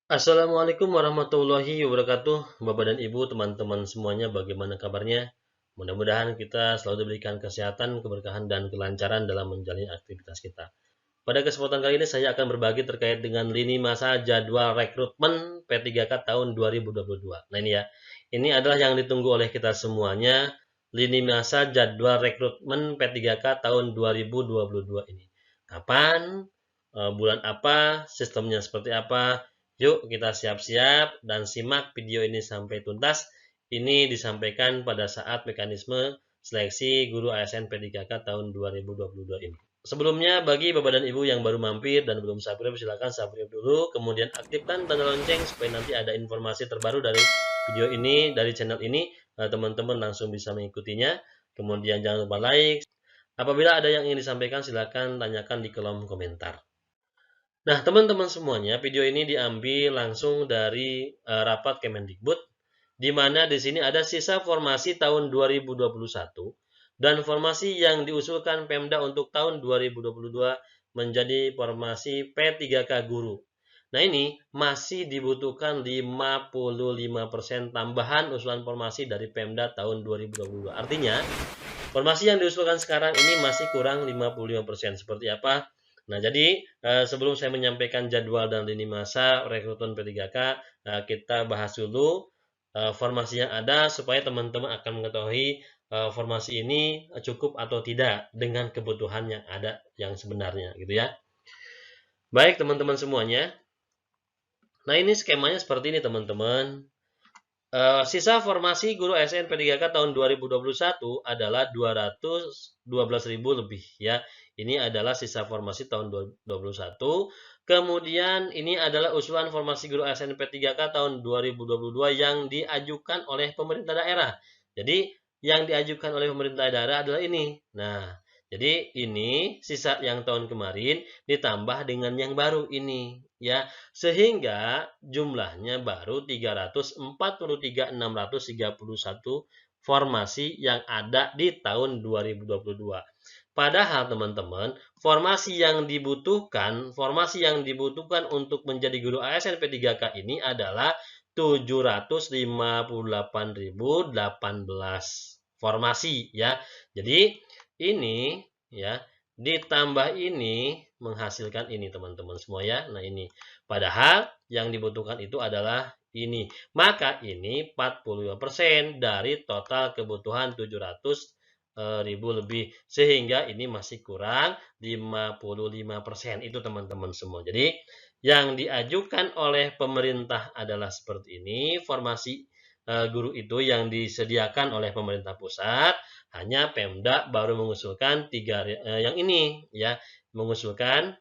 Assalamualaikum warahmatullahi wabarakatuh, Bapak dan Ibu, teman-teman semuanya, bagaimana kabarnya? Mudah-mudahan kita selalu diberikan kesehatan, keberkahan, dan kelancaran dalam menjalani aktivitas kita. Pada kesempatan kali ini saya akan berbagi terkait dengan lini masa jadwal rekrutmen P3K tahun 2022. Nah ini ya, ini adalah yang ditunggu oleh kita semuanya, lini masa jadwal rekrutmen P3K tahun 2022 ini. Kapan, bulan apa, sistemnya seperti apa? Yuk kita siap-siap dan simak video ini sampai tuntas. Ini disampaikan pada saat mekanisme seleksi guru ASN P3K tahun 2022 ini. Sebelumnya, bagi Bapak dan Ibu yang baru mampir dan belum subscribe, silakan subscribe dulu, kemudian aktifkan tanda lonceng supaya nanti ada informasi terbaru dari video ini, dari channel ini, teman-teman langsung bisa mengikutinya. Kemudian jangan lupa like. Apabila ada yang ingin disampaikan, silakan tanyakan di kolom komentar. Nah, teman-teman semuanya, video ini diambil langsung dari rapat Kemendikbud, di mana di sini ada sisa formasi tahun 2021 dan formasi yang diusulkan Pemda untuk tahun 2022 menjadi formasi P3K guru. Nah, ini masih dibutuhkan 55% tambahan usulan formasi dari Pemda tahun 2022. Artinya, formasi yang diusulkan sekarang ini masih kurang 55%. Seperti apa? Nah, jadi sebelum saya menyampaikan jadwal dan lini masa rekrutmen P3K, kita bahas dulu formasi yang ada supaya teman-teman akan mengetahui formasi ini cukup atau tidak dengan kebutuhan yang ada yang sebenarnya, gitu ya. Baik, teman-teman semuanya. Nah, ini skemanya seperti ini, teman-teman. Sisa formasi guru ASN P3K tahun 2021 adalah 212.000 lebih ya. Ini adalah sisa formasi tahun 2021. Kemudian ini adalah usulan formasi guru ASN P3K tahun 2022 yang diajukan oleh pemerintah daerah. Jadi yang diajukan oleh pemerintah daerah adalah ini. Nah, jadi ini sisa yang tahun kemarin ditambah dengan yang baru ini ya, sehingga jumlahnya baru 343.631 formasi yang ada di tahun 2022. Padahal teman-teman, formasi yang dibutuhkan untuk menjadi guru ASN P3K ini adalah 758.018 formasi ya. Jadi ini ya, ditambah ini menghasilkan ini teman-teman semua ya. Nah ini, padahal yang dibutuhkan itu adalah ini. Maka ini 45% dari total kebutuhan 700.000 lebih, sehingga ini masih kurang 55%. Itu teman-teman semua. Jadi yang diajukan oleh pemerintah adalah seperti ini, formasi guru itu yang disediakan oleh pemerintah pusat. Hanya Pemda baru mengusulkan yang ini ya, mengusulkan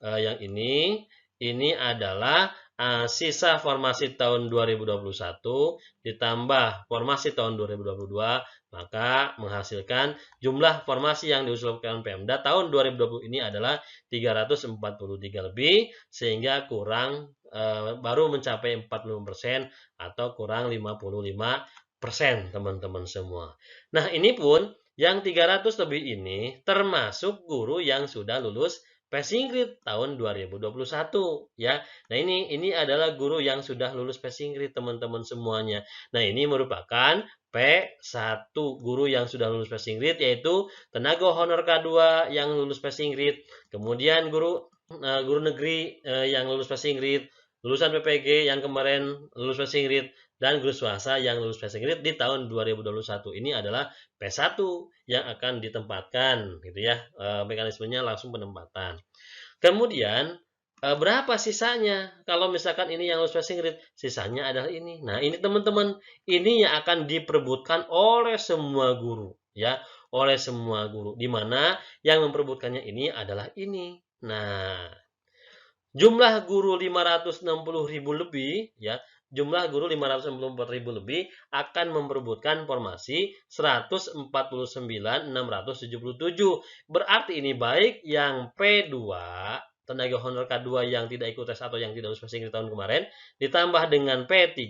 yang ini adalah sisa formasi tahun 2021 ditambah formasi tahun 2022, maka menghasilkan jumlah formasi yang diusulkan Pemda tahun 2020 ini adalah 343 lebih, sehingga kurang baru mencapai 40% atau kurang 55% teman-teman semua. Nah, ini pun yang 300 lebih ini termasuk guru yang sudah lulus passing grade tahun 2021 ya. Nah, ini adalah guru yang sudah lulus passing grade teman-teman semuanya. Nah, ini merupakan P1 guru yang sudah lulus passing grade, yaitu tenaga honor K2 yang lulus passing grade, kemudian guru negeri yang lulus passing grade, lulusan PPG yang kemarin lulus passing grade, dan guru swasta yang lulus passing grade di tahun 2021. Ini adalah P1 yang akan ditempatkan gitu ya. Mekanismenya langsung penempatan. Kemudian berapa sisanya? Kalau misalkan ini yang lulus passing grade, sisanya adalah ini. Nah, ini teman-teman, ini yang akan diperebutkan oleh semua guru ya, oleh semua guru, di mana yang memperebutkannya ini adalah ini. Nah, jumlah guru 560.000 lebih ya, jumlah guru 564.000 lebih akan memperebutkan formasi 149.677. Berarti ini baik yang P2, tenaga honor K2 yang tidak ikut tes atau yang tidak lulus passing di tahun kemarin, ditambah dengan P3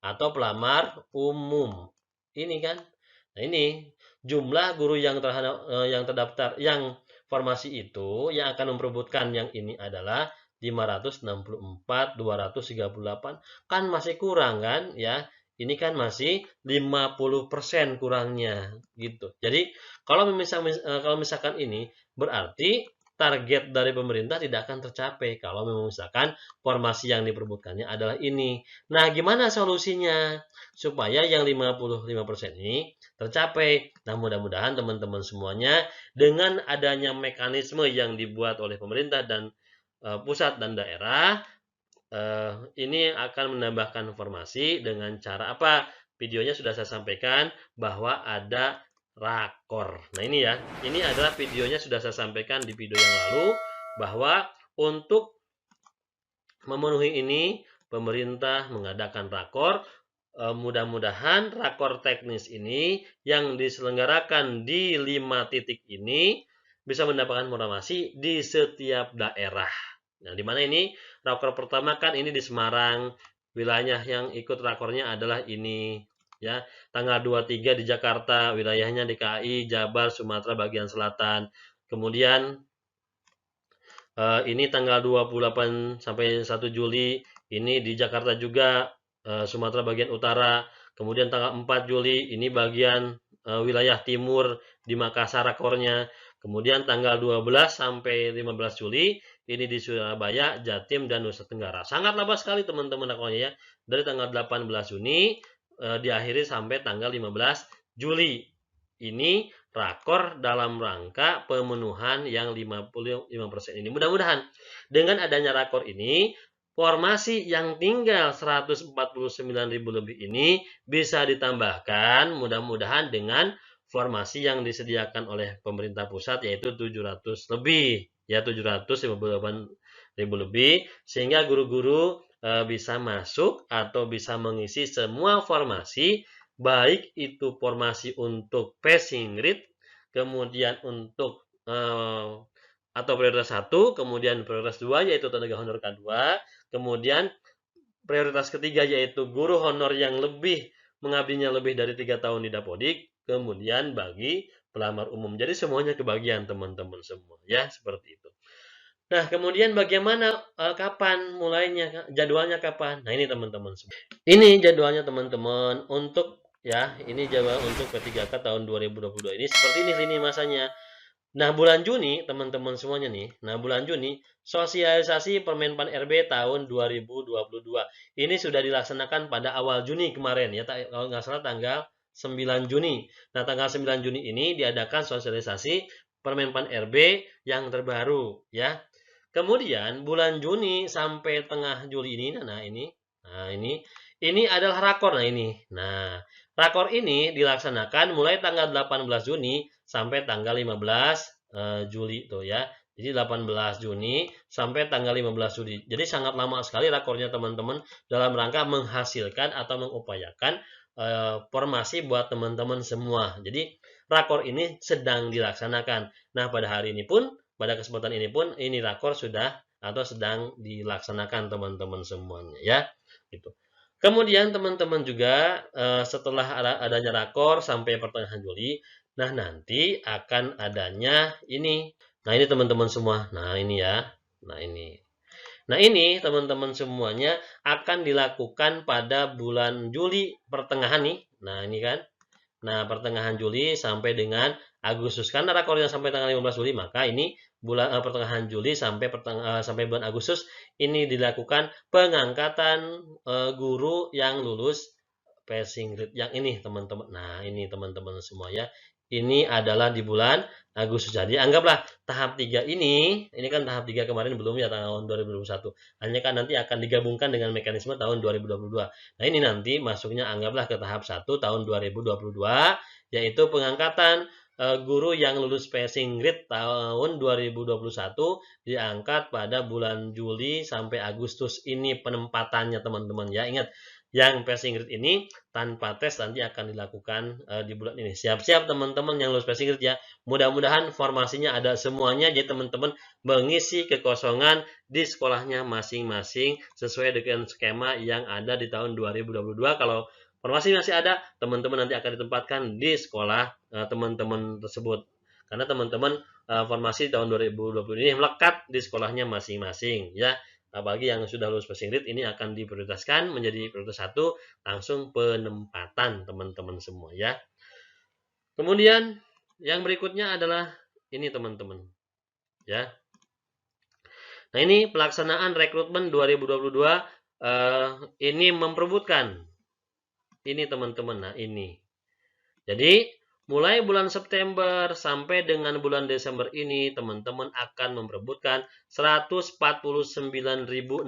atau pelamar umum. Ini kan. Nah, ini jumlah guru yang terdaftar yang formasi itu yang akan memperebutkan yang ini adalah 564, 238, kan masih kurang kan ya. Ini kan masih 50% kurangnya gitu. Jadi kalau misalkan ini berarti target dari pemerintah tidak akan tercapai kalau memang misalkan formasi yang diperebutkannya adalah ini. Nah, gimana solusinya supaya yang 55% ini tercapai? Nah, mudah-mudahan teman-teman semuanya dengan adanya mekanisme yang dibuat oleh pemerintah dan pusat dan daerah, ini akan menambahkan informasi dengan cara apa? Videonya sudah saya sampaikan bahwa ada rakor. Nah ini ya, ini adalah videonya sudah saya sampaikan di video yang lalu bahwa untuk memenuhi ini pemerintah mengadakan rakor. Mudah-mudahan rakor teknis ini yang diselenggarakan di 5 titik ini bisa mendapatkan informasi di setiap daerah. Nah, di mana ini rakor pertama kan ini di Semarang, wilayah yang ikut rakornya adalah ini ya. Tanggal 23 di Jakarta, wilayahnya DKI, Jabar, Sumatera bagian selatan. Kemudian ini tanggal 28 sampai 1 Juli ini di Jakarta juga, Sumatera bagian utara. Kemudian tanggal 4 Juli ini bagian wilayah timur di Makassar rakornya. Kemudian tanggal 12 sampai 15 Juli ini di Surabaya, Jatim, dan Nusa Tenggara. Sangat lama sekali teman-teman rakornya ya. Dari tanggal 18 Juni diakhiri sampai tanggal 15 Juli. Ini rakor dalam rangka pemenuhan yang 55% ini. Mudah-mudahan dengan adanya rakor ini, formasi yang tinggal 149.000 lebih ini bisa ditambahkan mudah-mudahan dengan formasi yang disediakan oleh pemerintah pusat yaitu 700 lebih ya 758.000 lebih sehingga guru-guru bisa masuk atau bisa mengisi semua formasi baik itu formasi untuk passing grade, kemudian untuk atau prioritas 1, kemudian prioritas 2 yaitu tenaga honor K2, kemudian prioritas ketiga yaitu guru honor yang lebih mengabdinya lebih dari 3 tahun di Dapodik, kemudian bagi pelamar umum. Jadi semuanya kebagian teman-teman semua ya, seperti itu. Nah, kemudian bagaimana kapan mulainya, jadwalnya kapan? Nah, ini teman-teman semua. Ini jadwalnya teman-teman untuk ya, ini jadwal untuk P3K tahun 2022 ini seperti ini lini masanya. Nah, bulan Juni teman-teman semuanya nih. Nah, bulan Juni sosialisasi Permenpan RB tahun 2022. Ini sudah dilaksanakan pada awal Juni kemarin ya, kalau nggak salah tanggal 9 Juni. Nah, tanggal 9 Juni ini diadakan sosialisasi Permenpan RB yang terbaru ya. Kemudian bulan Juni sampai tengah Juli ini, ini adalah rakor. Nah, rakor ini dilaksanakan mulai tanggal 18 Juni sampai tanggal 15 Juli tuh ya. Jadi 18 Juni sampai tanggal 15 Juli. Jadi sangat lama sekali rakornya teman-teman dalam rangka menghasilkan atau mengupayakan formasi buat teman-teman semua. Jadi rakor ini sedang dilaksanakan. Nah, pada kesempatan ini pun ini rakor sudah atau sedang dilaksanakan teman-teman semuanya ya. Gitu. Kemudian teman-teman juga setelah adanya rakor sampai pertengahan Juli, nah nanti akan adanya ini. Nah ini teman-teman semua. Nah ini ya. Nah ini. Nah ini teman-teman semuanya akan dilakukan pada bulan Juli pertengahan nih. Nah ini kan. Nah pertengahan Juli sampai dengan Agustus. Karena rakornya sampai tanggal 15 Juli, maka ini pertengahan Juli sampai bulan Agustus ini dilakukan pengangkatan guru yang lulus passing grade yang ini teman-teman. Nah ini teman-teman semua ya. Ini adalah di bulan Agustus. Jadi anggaplah tahap 3 ini kan tahap 3 kemarin belum ya tahun 2021. Hanya kan nanti akan digabungkan dengan mekanisme tahun 2022. Nah ini nanti masuknya anggaplah ke tahap 1 tahun 2022 yaitu pengangkatan guru yang lulus passing grade tahun 2021 diangkat pada bulan Juli sampai Agustus ini penempatannya teman-teman ya. Ingat, yang passing grade ini tanpa tes nanti akan dilakukan di bulan ini. Siap-siap teman-teman yang lulus passing grade ya. Mudah-mudahan formasinya ada semuanya jadi teman-teman mengisi kekosongan di sekolahnya masing-masing sesuai dengan skema yang ada di tahun 2022. Kalau formasi masih ada, teman-teman nanti akan ditempatkan di sekolah teman-teman tersebut. karena teman-teman formasi tahun 2020 ini melekat di sekolahnya masing-masing ya. Bagi yang sudah lulus passing grade ini akan diprioritaskan menjadi prioritas 1 langsung penempatan teman-teman semua ya. Kemudian yang berikutnya adalah ini teman-teman ya. Nah, ini pelaksanaan rekrutmen 2022 ini memperebutkan ini teman-teman. Nah, ini. Jadi, mulai bulan September sampai dengan bulan Desember ini, teman-teman akan memperebutkan 149.677.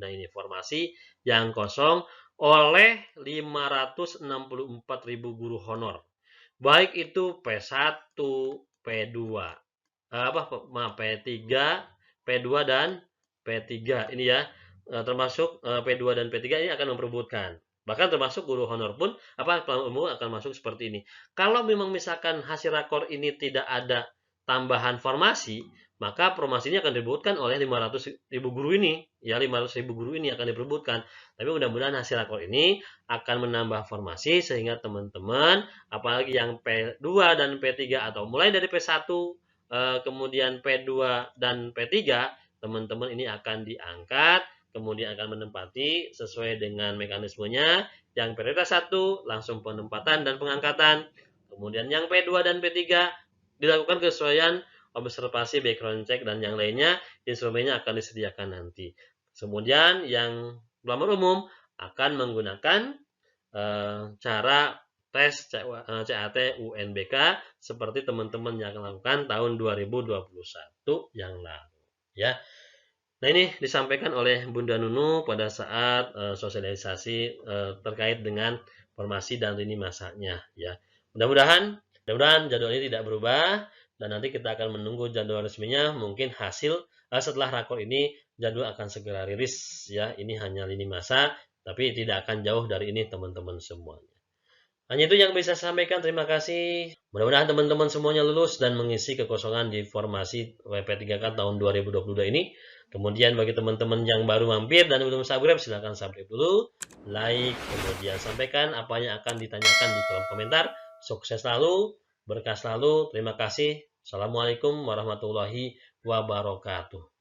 Nah, ini formasi yang kosong oleh 564.000 guru honor. Baik itu P1, P2, P3, P2 dan P3 ini ya, termasuk P2 dan P3 ini akan memperebutkan. Bahkan termasuk guru honor pun pelajar umum akan masuk seperti ini. Kalau memang misalkan hasil rakor ini tidak ada tambahan formasi, maka formasi ini akan diperebutkan oleh 500.000 guru ini. Ya, 500.000 guru ini akan diperebutkan. Tapi mudah-mudahan hasil rakor ini akan menambah formasi sehingga teman-teman apalagi yang P2 dan P3 atau mulai dari P1 kemudian P2 dan P3, teman-teman ini akan diangkat, kemudian akan menempati sesuai dengan mekanismenya. Yang prioritas 1 langsung penempatan dan pengangkatan. Kemudian yang P2 dan P3 dilakukan kesesuaian observasi, background check, dan yang lainnya instrumennya akan disediakan nanti. Kemudian yang pelamar umum akan menggunakan cara tes CAT UNBK seperti teman-teman yang lakukan tahun 2021 yang lalu ya. Nah, ini disampaikan oleh Bunda Nunu pada saat sosialisasi terkait dengan formasi dan lini masanya ya. Mudah-mudahan jadwal ini tidak berubah dan nanti kita akan menunggu jadwal resminya. Mungkin hasil setelah rakor ini jadwal akan segera rilis ya. Ini hanya lini masa tapi tidak akan jauh dari ini teman-teman semuanya. Hanya itu yang bisa saya sampaikan. Terima kasih. Mudah-mudahan teman-teman semuanya lulus dan mengisi kekosongan di formasi WP3K tahun 2022 ini. Kemudian bagi teman-teman yang baru mampir dan belum subscribe, silahkan subscribe dulu, like, kemudian sampaikan apa yang akan ditanyakan di kolom komentar. Sukses selalu, berkah selalu. Terima kasih. Assalamualaikum warahmatullahi wabarakatuh.